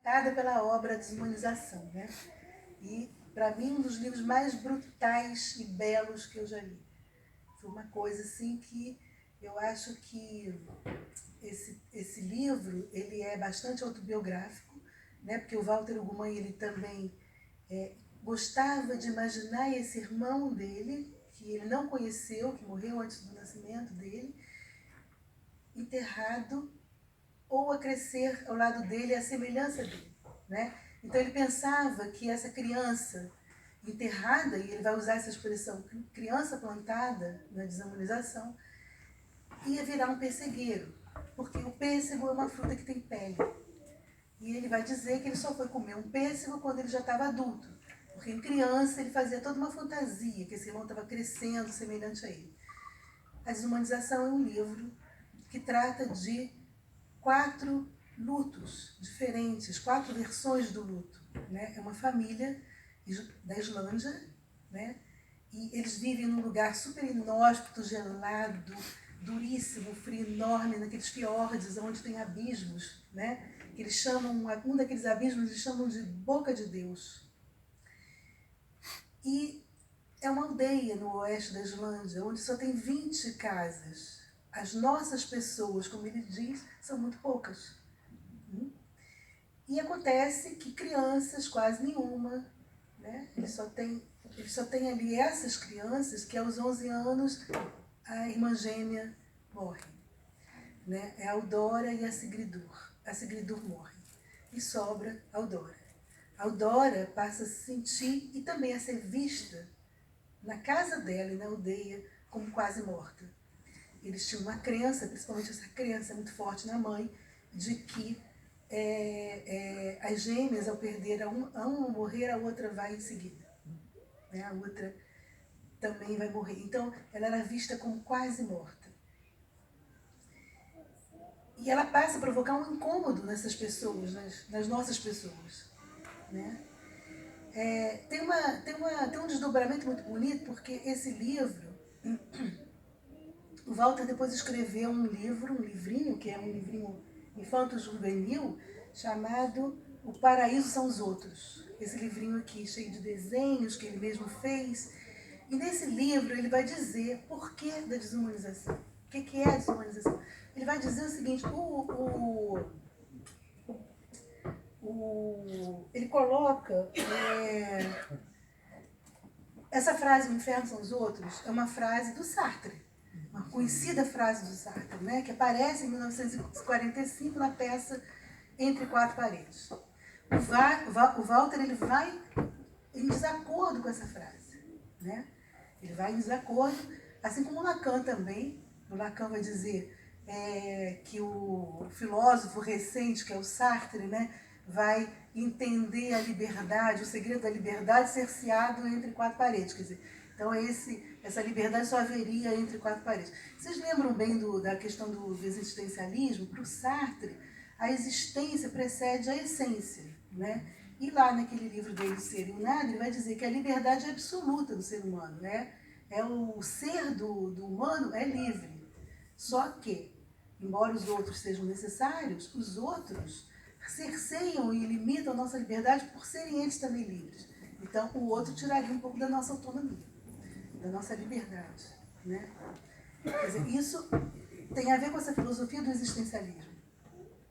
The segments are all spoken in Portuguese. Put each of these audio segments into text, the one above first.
impactada pela obra Desumanização, né? E, para mim, um dos livros mais brutais e belos que eu já li. Foi uma coisa assim que eu acho que esse livro ele é bastante autobiográfico, né? Porque o Walter Ugumãe ele também gostava de imaginar esse irmão dele, que ele não conheceu, que morreu antes do nascimento dele, enterrado ou a crescer ao lado dele à semelhança dele, né? Então ele pensava que essa criança enterrada, e ele vai usar essa expressão, criança plantada na desumanização, ia virar um pessegueiro, porque o pêssego é uma fruta que tem pele. E ele vai dizer que ele só foi comer um pêssego quando ele já estava adulto, porque em criança ele fazia toda uma fantasia, que esse irmão estava crescendo semelhante a ele. A Desumanização é um livro que trata de 4 lutos diferentes, 4 versões do luto, né? É uma família da Islândia, né? E eles vivem num lugar super inóspito, gelado, duríssimo, frio enorme, naqueles fiordes onde tem abismos, né? Que eles chamam, um daqueles abismos eles chamam de Boca de Deus. E é uma aldeia no oeste da Islândia, onde só tem 20 casas. As nossas pessoas, como ele diz, são muito poucas. E acontece que crianças, quase nenhuma, né? Ele só tem ali essas crianças que aos 11 anos a irmã gêmea morre. Né? É a Eudora e a Sigridur. A Sigridur morre. E sobra a Eudora. A Eudora passa a se sentir e também a ser vista na casa dela e na aldeia como quase morta. Eles tinham uma crença, principalmente essa crença muito forte na mãe, de que as gêmeas, ao perder a uma morrer, a outra vai em seguida. Né? A outra também vai morrer. Então, ela era vista como quase morta. E ela passa a provocar um incômodo nessas pessoas, nas nossas pessoas. Né? Tem um desdobramento muito bonito, porque esse livro, o Walter depois escreveu um livrinho, que é um livrinho infanto-juvenil, chamado O Paraíso São os Outros. Esse livrinho aqui, cheio de desenhos que ele mesmo fez. E nesse livro ele vai dizer por que da desumanização. O que é a desumanização? Ele vai dizer o seguinte, ele coloca essa frase, o inferno são os outros, é uma frase do Sartre, uma conhecida frase do Sartre, né, que aparece em 1945 na peça Entre Quatro Paredes. O Walter ele vai em desacordo com essa frase. Né? Ele vai em desacordo, assim como o Lacan também. O Lacan vai dizer que o filósofo recente, que é o Sartre, né, vai entender a liberdade, o segredo da liberdade cerceado entre 4 paredes. Quer dizer, então essa liberdade só haveria entre 4 paredes. Vocês lembram bem da questão do existencialismo? Para o Sartre, a existência precede a essência. Né? E lá naquele livro dele, O Ser e o Nada, ele vai dizer que a liberdade é absoluta do ser humano. Né? O ser do humano é livre. Só que, embora os outros sejam necessários, os outros cerceiam e limitam a nossa liberdade por serem eles também livres. Então, o outro tiraria um pouco da nossa autonomia, da nossa liberdade. Né? Quer dizer, isso tem a ver com essa filosofia do existencialismo.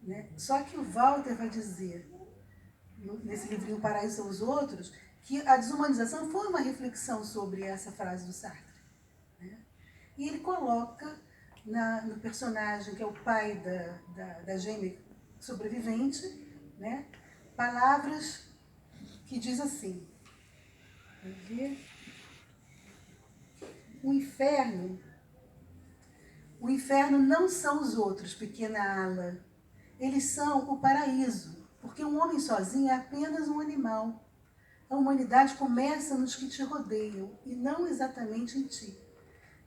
Né? Só que o Walter vai dizer, nesse livrinho Paraíso são os Outros, que a desumanização foi uma reflexão sobre essa frase do Sartre. Né? E ele coloca no personagem, que é o pai da gêmea sobrevivente, né, palavras que diz assim, o inferno não são os outros, pequena ala, eles são o paraíso, porque um homem sozinho é apenas um animal. A humanidade começa nos que te rodeiam e não exatamente em ti.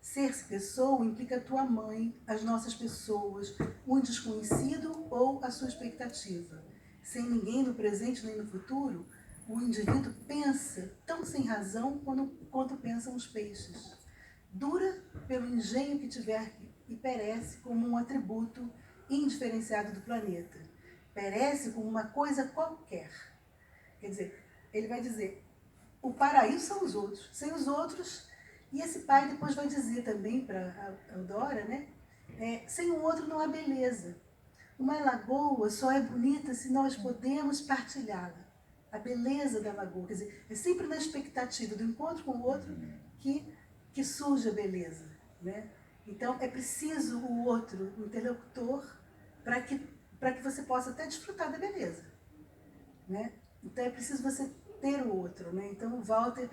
Ser-se pessoa implica a tua mãe, as nossas pessoas, um desconhecido ou a sua expectativa. Sem ninguém no presente nem no futuro, o indivíduo pensa tão sem razão quanto pensam os peixes. Dura pelo engenho que tiver e perece como um atributo indiferenciado do planeta. perece como uma coisa qualquer. Quer dizer, ele vai dizer, o paraíso são os outros, sem os outros, e esse pai depois vai dizer também para a Eudora, né? Sem o outro não há beleza. Uma lagoa só é bonita se nós podemos partilhá-la. A beleza da lagoa, quer dizer, é sempre na expectativa do encontro com o outro que surge a beleza, né? Então, é preciso o outro, o interlocutor, para que você possa até desfrutar da beleza, né? Então, é preciso você ter o outro, né? Então, o Walter...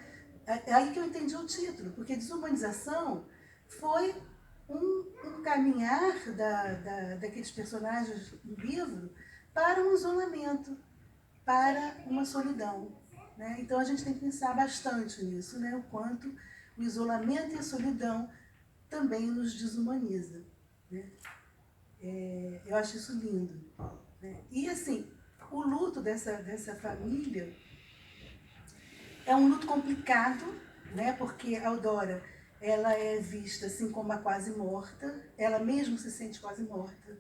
É aí que eu entendi o título, porque desumanização foi um caminhar daqueles personagens do livro para um isolamento, para uma solidão, né? Então, a gente tem que pensar bastante nisso, né? O quanto o isolamento e a solidão também nos desumaniza, né? Eu acho isso lindo, né? E assim, o luto dessa família é um luto complicado, né? Porque a Eudora, ela é vista assim como a quase morta, ela mesmo se sente quase morta.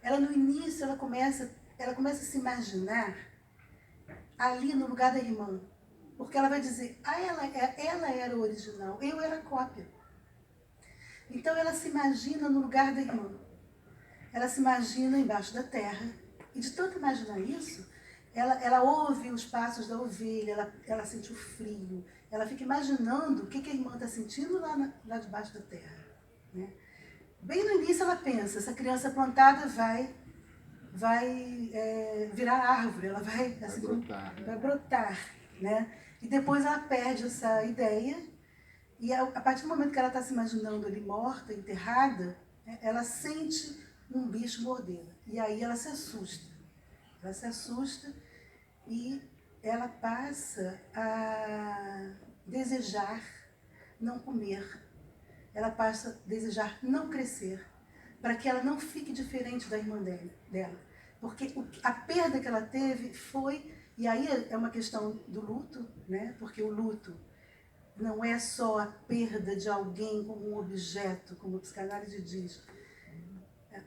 Ela no início, ela começa a se imaginar ali no lugar da irmã, porque ela vai dizer, ela era o original, eu era a cópia. Então ela se imagina no lugar da irmã. Ela se imagina embaixo da terra. E de tanto imaginar isso, ela ouve os passos da ovelha, ela sente o frio. Ela fica imaginando o que a irmã está sentindo lá debaixo da terra, né? Bem no início ela pensa, essa criança plantada vai virar árvore, ela vai brotar, né? E depois ela perde essa ideia. E a partir do momento que ela está se imaginando ali morta, enterrada, né, ela sente um bicho mordê-la. E aí ela se assusta. Ela se assusta e ela passa a desejar não comer. Ela passa a desejar não crescer, para que ela não fique diferente da irmã dela. Porque a perda que ela teve foi... E aí é uma questão do luto, né? Porque o luto não é só a perda de alguém como um objeto, como a psicanálise diz,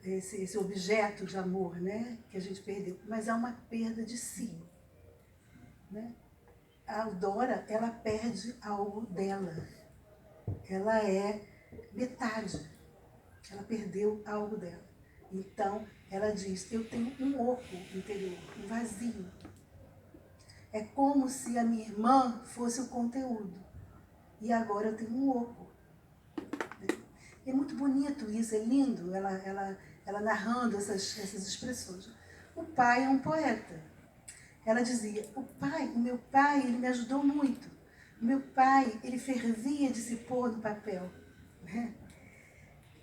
esse objeto de amor, né, que a gente perdeu, mas é uma perda de si, né? A Eudora, ela perde algo dela, ela é metade, ela perdeu algo dela. Então, ela diz, eu tenho um oco interior, um vazio. É como se a minha irmã fosse o conteúdo. E agora eu tenho um oco. É muito bonito isso, é lindo, ela narrando essas expressões. O pai é um poeta. Ela dizia, o meu pai, ele me ajudou muito. O meu pai, ele fervia de se pôr no papel. Né?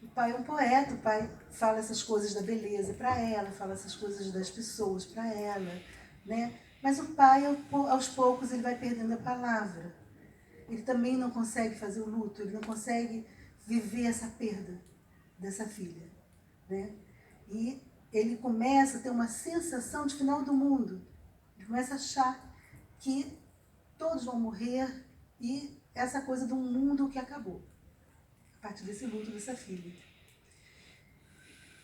O pai é um poeta, o pai fala essas coisas da beleza para ela, fala essas coisas das pessoas para ela, né? Mas o pai, aos poucos, ele vai perdendo a palavra. Ele também não consegue fazer o luto, ele não consegue viver essa perda dessa filha, né? E ele começa a ter uma sensação de final do mundo. Ele começa a achar que todos vão morrer e essa coisa de um mundo que acabou, a partir desse luto dessa filha.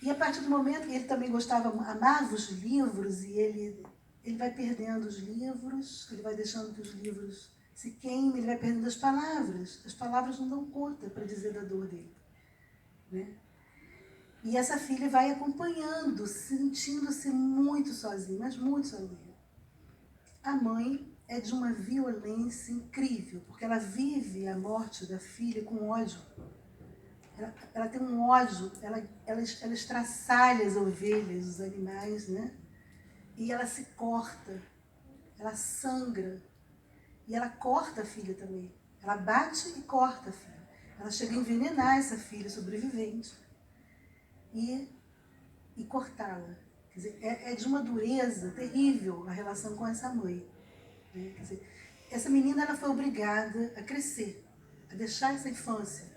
E a partir do momento que ele também amava os livros, e ele vai perdendo os livros, ele vai deixando que os livros se queimem, ele vai perdendo as palavras não dão conta para dizer da dor dele, né? E essa filha vai acompanhando, sentindo-se muito sozinha, mas muito sozinha. A mãe é de uma violência incrível, porque ela vive a morte da filha com ódio. Ela tem um ódio, ela estraçalha as ovelhas, os animais, né? E ela se corta, ela sangra, e ela corta a filha também. Ela bate e corta a filha. Ela chega a envenenar essa filha sobrevivente e cortá-la. Quer dizer, é de uma dureza terrível a relação com essa mãe, né? Quer dizer, essa menina ela foi obrigada a crescer, a deixar essa infância.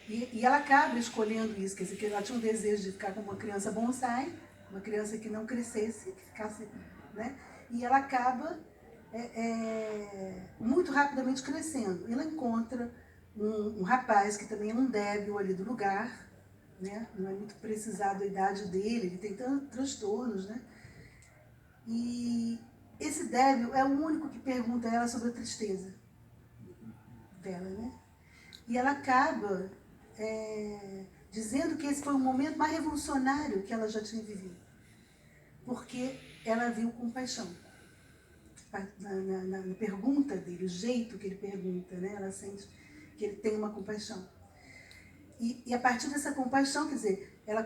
E ela acaba escolhendo isso, quer dizer, que ela tinha um desejo de ficar com uma criança bonsai, uma criança que não crescesse, que ficasse, né? E ela acaba muito rapidamente crescendo. Ela encontra um rapaz que também é um débil ali do lugar, né? Não é muito precisado a idade dele, ele tem transtornos, né? E esse débil é o único que pergunta a ela sobre a tristeza dela, né? E ela acaba dizendo que esse foi o momento mais revolucionário que ela já tinha vivido, porque ela viu compaixão. Na pergunta dele, o jeito que ele pergunta, né? Ela sente que ele tem uma compaixão. E a partir dessa compaixão, quer dizer, ela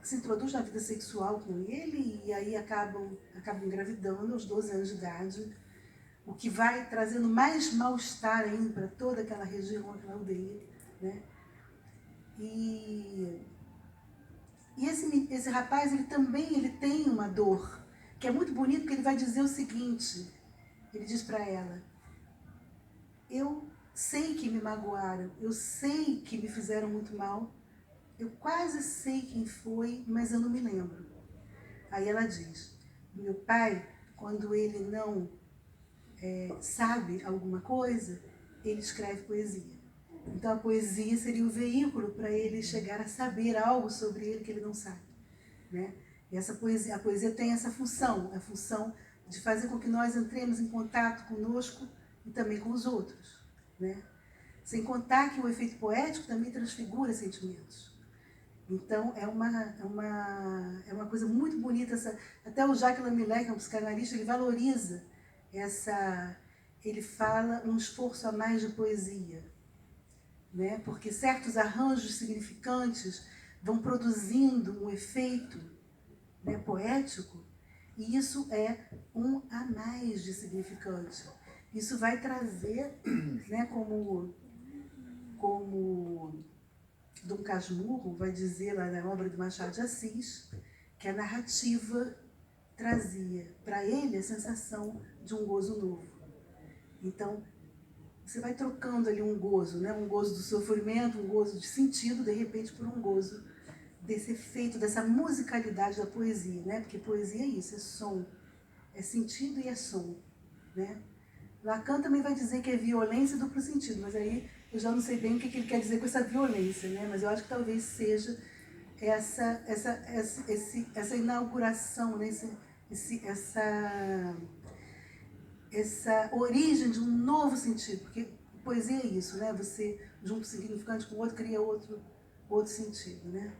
se introduz na vida sexual com ele e aí acabam engravidando aos 12 anos de idade, o que vai trazendo mais mal-estar ainda para toda aquela região, aquela aldeia, né? E esse rapaz, ele tem uma dor, que é muito bonito, porque ele vai dizer o seguinte, ele diz para ela: eu sei que me magoaram, eu sei que me fizeram muito mal, eu quase sei quem foi, mas eu não me lembro. Aí ela diz: meu pai, quando ele não sabe alguma coisa, ele escreve poesia. Então a poesia seria o veículo para ele chegar a saber algo sobre ele que ele não sabe, né? E a poesia tem essa função, a função de fazer com que nós entremos em contato conosco e também com os outros, né? Sem contar que o efeito poético também transfigura sentimentos. Então é uma coisa muito bonita. Até o Jacques Lamillard, que é um psicanalista, ele valoriza ele fala um esforço a mais de poesia, né? Porque certos arranjos significantes vão produzindo um efeito, né, poético, e isso é um a mais de significante. Isso vai trazer, né, como Dom Casmurro vai dizer lá na obra do Machado de Assis, que a narrativa trazia para ele a sensação de um gozo novo. Então, você vai trocando ali um gozo, né? Um gozo do sofrimento, um gozo de sentido, de repente por um gozo desse efeito, dessa musicalidade da poesia, né? Porque poesia é isso, é som, é sentido e é som, né? Lacan também vai dizer que é violência e duplo sentido, mas aí eu já não sei bem o que ele quer dizer com essa violência, né? Mas eu acho que talvez seja essa inauguração, né? Essa origem de um novo sentido, porque poesia é isso, né? Você junta um significante com o outro, cria outro sentido, né?